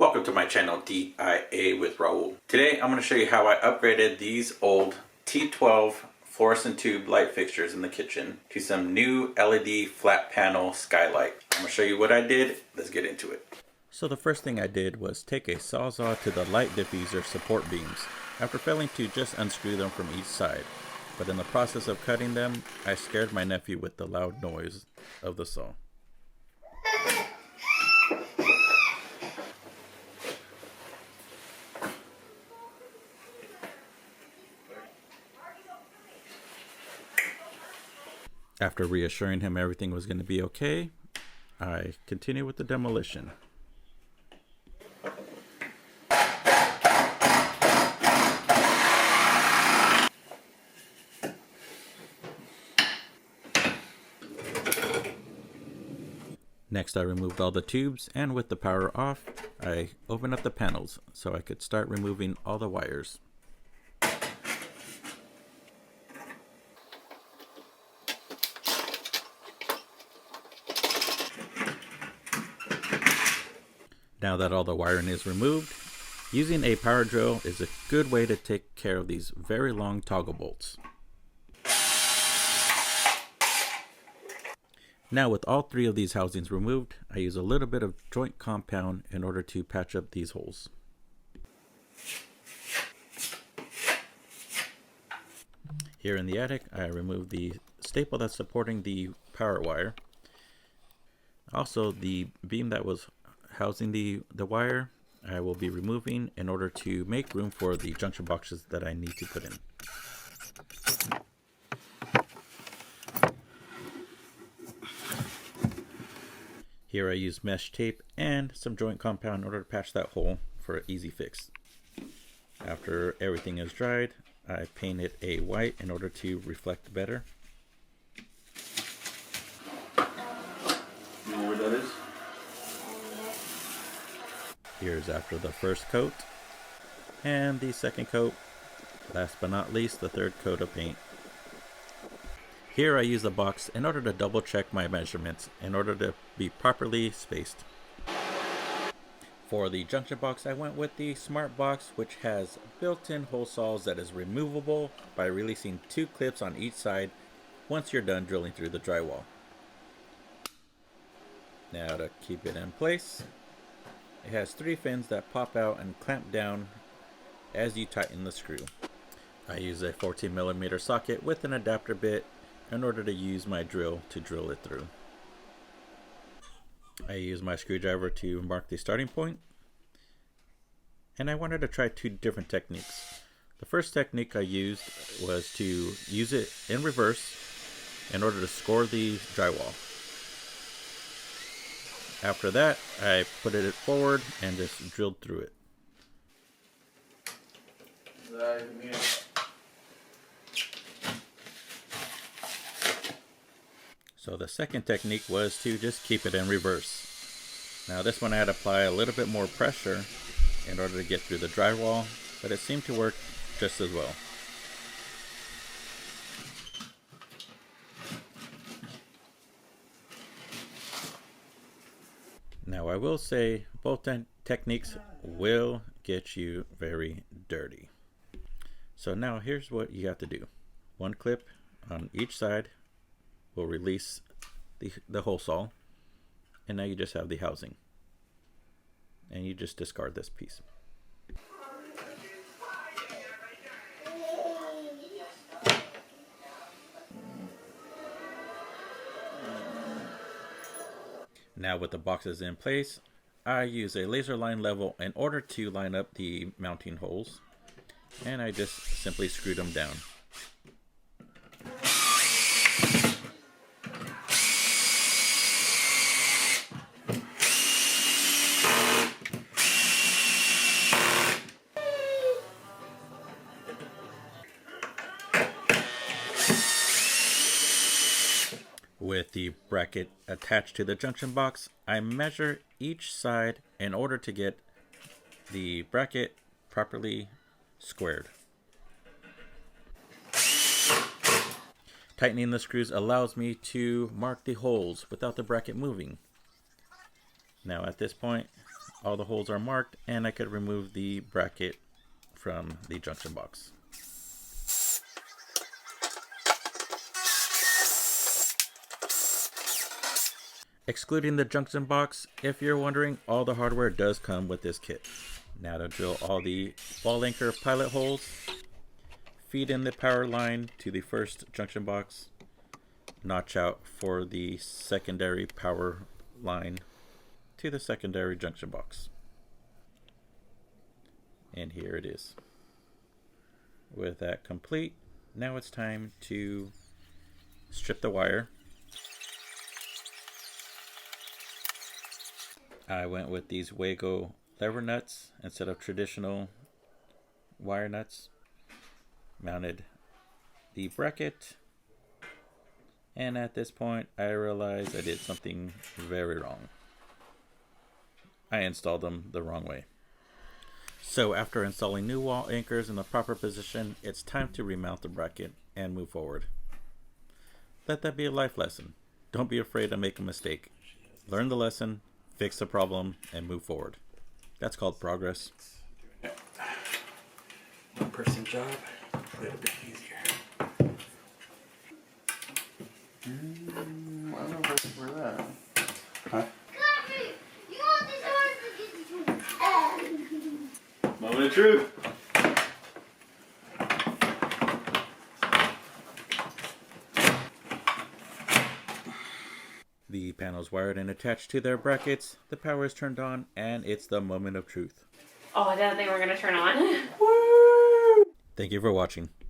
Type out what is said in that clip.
Welcome to my channel DIA with Raul. Today I'm going to show you how I upgraded these old T12 fluorescent tube light fixtures in the kitchen to some new LED flat panel skylight. I'm going to show you what I did. Let's get into it. So the first thing I did was take a sawzall to the light diffuser support beams after failing to just unscrew them from each side. But in the process of cutting them, I scared my nephew with the loud noise of the saw. After reassuring him everything was going to be okay, I continued with the demolition. Next, I removed all the tubes, and with the power off, I opened up the panels so I could start removing all the wires. Now that all the wiring is removed, using a power drill is a good way to take care of these very long toggle bolts. Now with all three of these housings removed, I use a little bit of joint compound in order to patch up these holes. Here in the attic, I removed the staple that's supporting the power wire. Also, the beam that was housing the wire, I will be removing in order to make room for the junction boxes that I need to put in. Here I use mesh tape and some joint compound in order to patch that hole for an easy fix. After everything is dried, I paint it a white in order to reflect better. You know where that is? Here's after the first coat, and the second coat, last but not least, the third coat of paint. Here I use the box in order to double check my measurements in order to be properly spaced. For the junction box, I went with the Smart Box, which has built-in hole saws that is removable by releasing two clips on each side once you're done drilling through the drywall. Now to keep it in place, it has three fins that pop out and clamp down as you tighten the screw. I use a 14mm socket with an adapter bit in order to use my drill to drill it through. I use my screwdriver to mark the starting point, and I wanted to try two different techniques. The first technique I used was to use it in reverse in order to score the drywall. After that, I put it forward and just drilled through it. So the second technique was to just keep it in reverse. Now this one I had to apply a little bit more pressure in order to get through the drywall, but it seemed to work just as well. Now I will say both techniques will get you very dirty. So now here's what you have to do. One clip on each side will release the hole saw, and now you just have the housing. And you just discard this piece. Now with the boxes in place, I use a laser line level in order to line up the mounting holes, and I just simply screw them down. With the bracket attached to the junction box, I measure each side in order to get the bracket properly squared. Tightening the screws allows me to mark the holes without the bracket moving. Now at this point, all the holes are marked and I could remove the bracket from the junction box. Excluding the junction box, if you're wondering, all the hardware does come with this kit. Now to drill all the ball anchor pilot holes, feed in the power line to the first junction box, notch out for the secondary power line to the secondary junction box. And here it is. With that complete, now it's time to strip the wire. I went with these Wago lever nuts instead of traditional wire nuts. Mounted the bracket, and at this point I realized I did something very wrong. I installed them the wrong way. So after installing new wall anchors in the proper position, it's time to remount the bracket and move forward. Let that be a life lesson. Don't be afraid to make a mistake. Learn the lesson, fix the problem, and move forward. That's called progress. One person job, a little bit easier. I don't know where that. Huh? Moment of truth. The panels wired and attached to their brackets, the power is turned on, and it's the moment of truth. Oh, I didn't think we were going to turn on. Thank you for watching.